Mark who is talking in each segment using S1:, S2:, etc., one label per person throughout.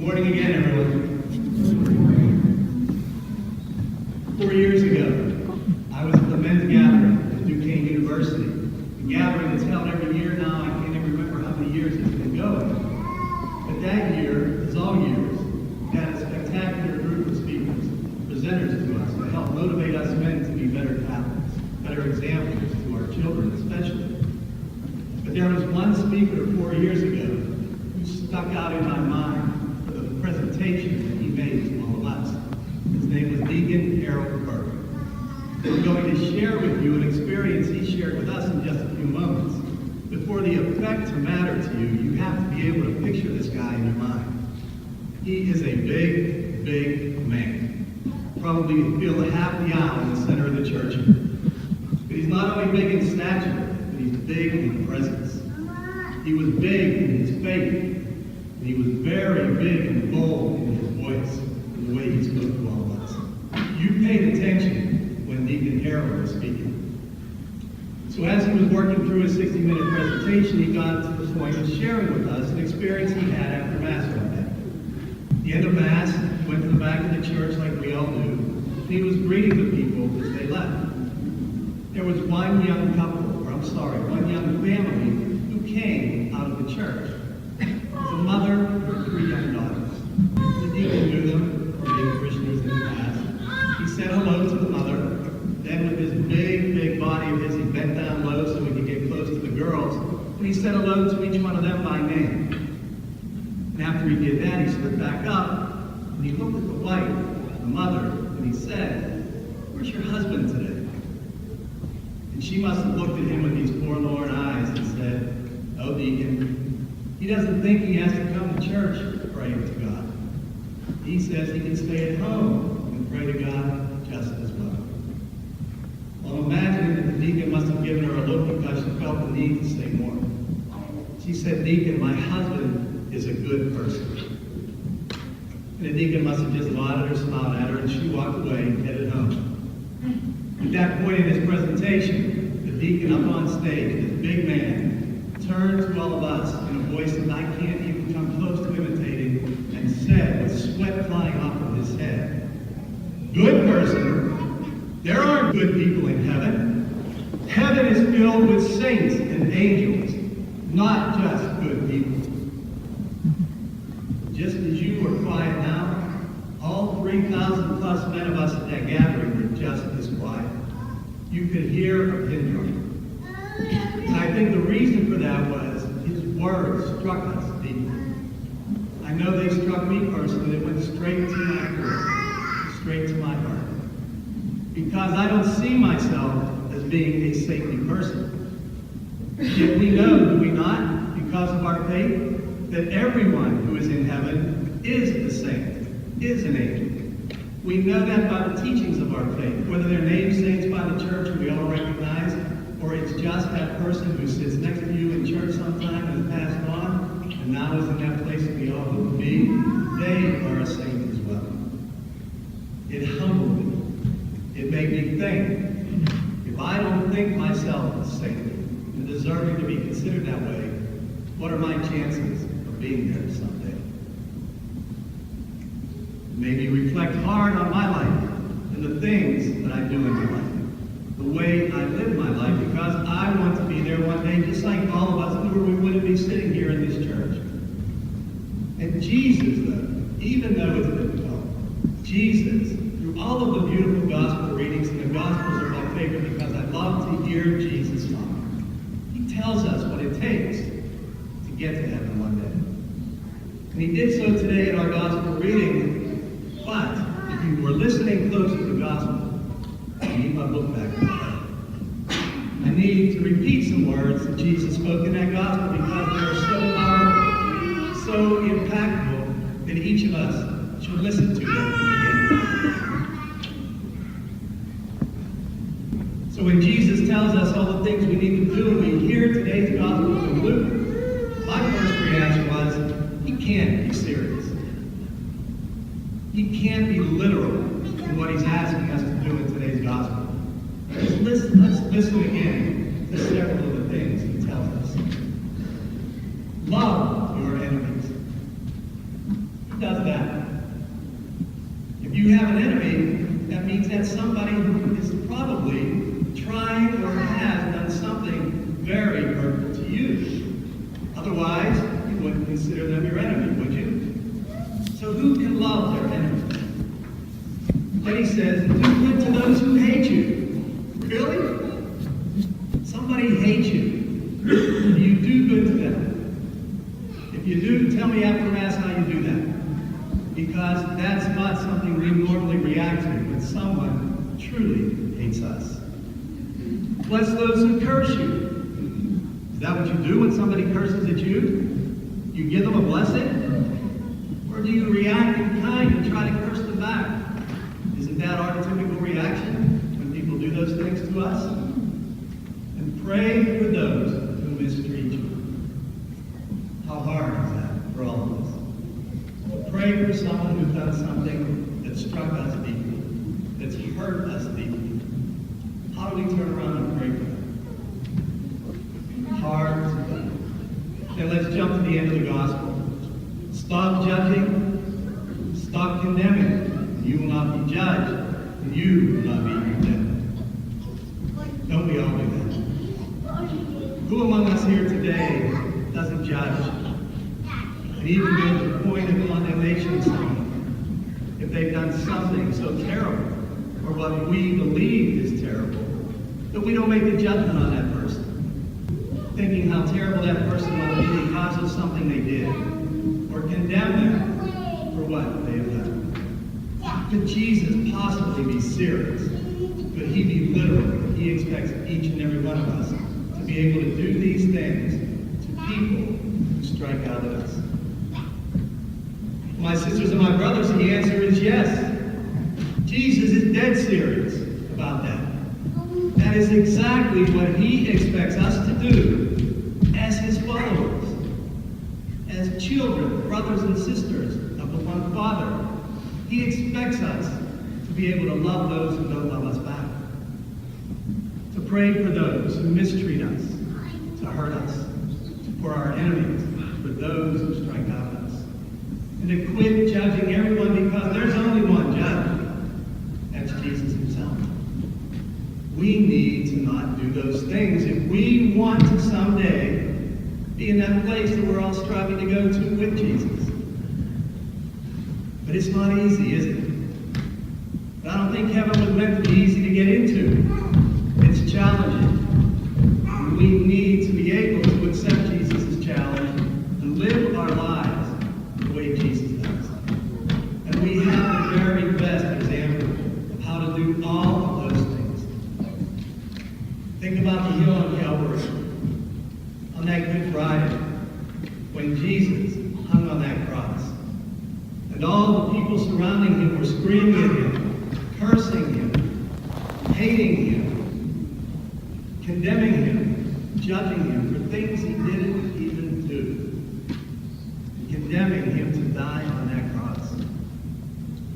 S1: Good morning again, everyone. 4 years ago, I was at the men's gathering at Deacon University. The gathering is held every year now. I can't even remember how many years it's been going. But that year, as all years, we had a spectacular group of speakers, presenters to us to help motivate us men to be better Catholics, better examples to our children especially. But there was one speaker 4 years ago who stuck out in my mind for the presentation that he made to all of us. His name was Deacon. We're going to share with you an experience he shared with us in just a few moments. But for the effect to matter to you, you have to be able to picture this guy in your mind. He is a big, big man. Probably you feel half the aisle in the center of the church. But he's not only big in stature, but he's big in presence. He was big in his faith, and he was very big and bold in his voice, and the way he spoke to all of us. You paid attention when Deacon Harold was speaking. So as he was working through his 60-minute presentation, he got to the point of sharing with us an experience he had after Mass one day. At the end of Mass, he went to the back of the church like we all do, and he was greeting the people as they left. There was one young family who came out of the church. It was a mother and her 3 young daughters. The deacon knew them, being parishioners in the past. He said hello to the mother. Then with his big, big body of his, he bent down low so he could get close to the girls. And he said hello to each one of them by name. And after he did that, he stood back up and he looked at the wife, the mother, and he said, "Where's your husband today?" And she must have looked at him with these forlorn eyes and said, "Oh, Deacon, he doesn't think he has to come to church praying to God. He says he can stay at home and pray to God just as well." Well, imagine that the deacon must have given her a look because she felt the need to say more. She said, "Deacon, my husband is a good person." And the deacon must have just nodded or smiled at her, and she walked away and headed home. At that point in his presentation, the deacon up on stage, this big man, turned to all of us in a voice that I can't even come close to imitating, and said, with sweat flying off of his head, "Good person? There aren't good people in heaven. Heaven is filled with saints and angels, not just good people." Just as you were quiet now, all 3,000 plus men of us at that gathering were just as quiet. You could hear a pin drop. And I think the reason for that was his words struck us deeply. I know they struck me personally. They went straight to my core, straight to my heart. Because I don't see myself as being a saintly person. Yet we know, do we not, because of our faith, that everyone who is in heaven is a saint, is an angel. We know that by the teachings of our faith, whether they're named saints by the church who we all recognize, or it's just that person who sits next to you in church sometime and has passed on, and now is in that place that we all hope to be, they are a saint as well. It humbled me. It made me think, if I don't think myself a saint and deserving to be considered that way, what are my chances of being there someday? Maybe reflect hard on my life and the things that I do in my life, the way I live my life, because I want to be there one day, just like all of us, or we wouldn't be sitting here in this church. And Jesus, though, even though it's difficult, Jesus, through all of the beautiful gospel readings, and the gospels are my favorite because I love to hear Jesus talk. He tells us what it takes to get to heaven one day. And he did so today in our gospel reading. But if you were listening close to the gospel, I need my book back. I need to repeat some words that Jesus spoke in that gospel because they are so powerful, so impactful, that each of us should listen to them again. So when Jesus tells us all the things we need to do, and we hear today's gospel from Luke, my first reaction was, he can't be serious. He can't be literal in what he's asking us to do in today's gospel. Let's listen again to several of the things he tells us. Love your enemies. does that? If you have an enemy, that means that's somebody who is probably trying or has done something very hurtful to you. Otherwise, you wouldn't consider them your enemy, would you? So who can love their enemy? Then he says, do good to those who hate you. Really? Somebody hates you. You do good to them. If you do, tell me after Mass how you do that. Because that's not something we normally react to when someone truly hates us. Bless those who curse you. Is that what you do when somebody curses at you? You give them a blessing? Or do you react in kind and try to curse them back? Isn't that our typical reaction when people do those things to us? And pray for those who mistreat you. How hard is that for all of us? Pray for someone who's done something that struck us deeply, that's hurt us deeply. How do we turn around and pray for them? Hard to do. Then let's jump to the end of the gospel. Stop judging, stop condemning. You will not be judged, and you will not be condemned. Don't we all do that? Who among us here today doesn't judge? And even go to the point of condemnation of someone if they've done something so terrible, or what we believe is terrible, that we don't make a judgment on that person, thinking how terrible that person must be because of something they did, or condemn them for what they have done. Could Jesus possibly be serious? Could he be literal? He expects each and every one of us to be able to do these things to people who strike out at us. My sisters and my brothers, the answer is yes. Jesus is dead serious about that. That is exactly what he expects us to do as his followers, as children, brothers and sisters of the one Father. He expects us to be able to love those who don't love us back, to pray for those who mistreat us, to hurt us, for our enemies, for those who strike out at us, and to quit judging everyone because there's only one judge. That's Jesus himself. We need to not do those things if we want to someday be in that place that we're all striving to go to with Jesus. But it's not easy, is it? But I don't think heaven was meant to be easy to get into. It's challenging. We need to be able to accept Jesus' challenge and live our lives the way Jesus does. And we have the very best example of how to do all of those things. Think about the hill on Calvary, on that Good Friday, when Jesus hung on that cross. And all the people surrounding him were screaming at him, cursing him, hating him, condemning him, judging him for things he didn't even do, and condemning him to die on that cross.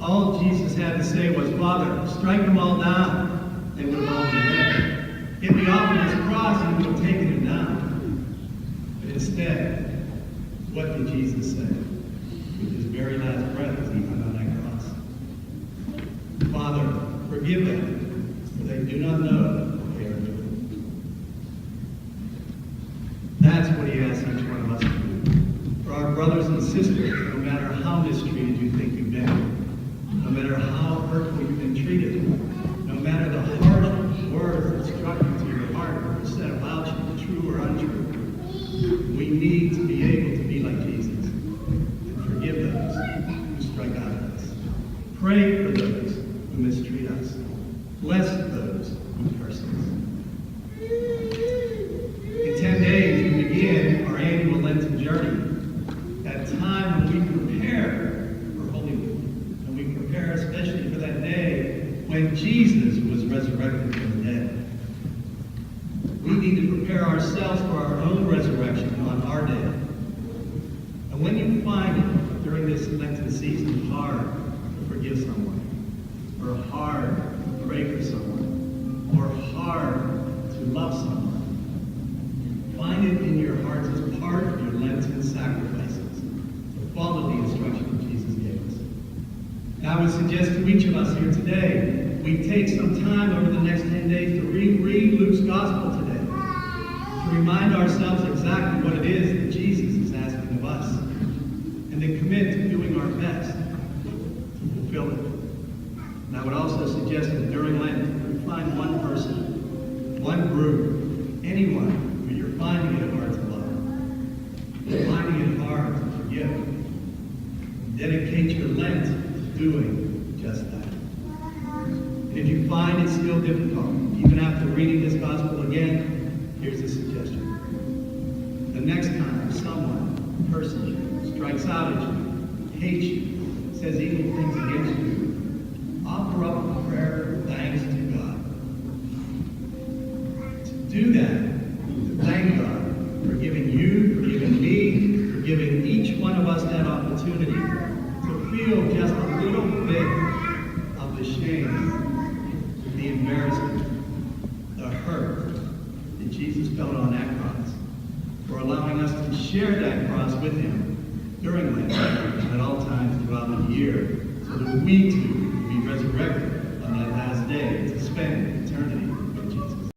S1: All Jesus had to say was, Father, strike them all down. They would have all been dead. Get me off of this cross and he would have taken him down. But instead, what did Jesus say? With his very last breath as he hung on that cross. Father, forgive them, for they do not know what they are doing. That's what he asks each one of us to do. For our brothers and sisters, no matter how mistreated you think you've been, no matter how hurtful you've been treated, no matter the harsh words that struck into your heart or were said about you, true or untrue, we need to be able to be like Jesus. Forgive those who strike out at us. Pray for those who mistreat us. Bless those who curse us. In 10 days, we begin our annual Lenten journey. That time when we prepare for Holy Week. And we prepare especially for that day when Jesus was resurrected from the dead. We need to prepare ourselves for our own resurrection on our day. And when you find it during this Lenten season hard to forgive someone, or hard to pray for someone, or hard to love someone, find it in your hearts as part of your Lenten sacrifices to follow the instruction of Jesus I would suggest to each of us here today, we take some time over the next 10 days to reread Luke's gospel today, to remind ourselves exactly what it is that Jesus is asking of us, and to commit to doing our best to fulfill it. And I would also suggest that during Lent, we find one person, one group, anyone who you're finding it hard to love, you're finding it hard to forgive. Dedicate your Lent to doing just that. And if you find it still difficult, even after reading this gospel again, here's a suggestion. The next time someone persecutes you, strikes out at you, hates you, says evil things against you, offer up a prayer of thanks to God. To do that, to thank God for giving you, for giving me, for giving each one of us that opportunity to feel just a little bit of the shame, the embarrassment, the hurt that Jesus felt on that cross, for allowing us to share that cross with him during Lent and at all times throughout the year, so that we too will be resurrected on that last day to spend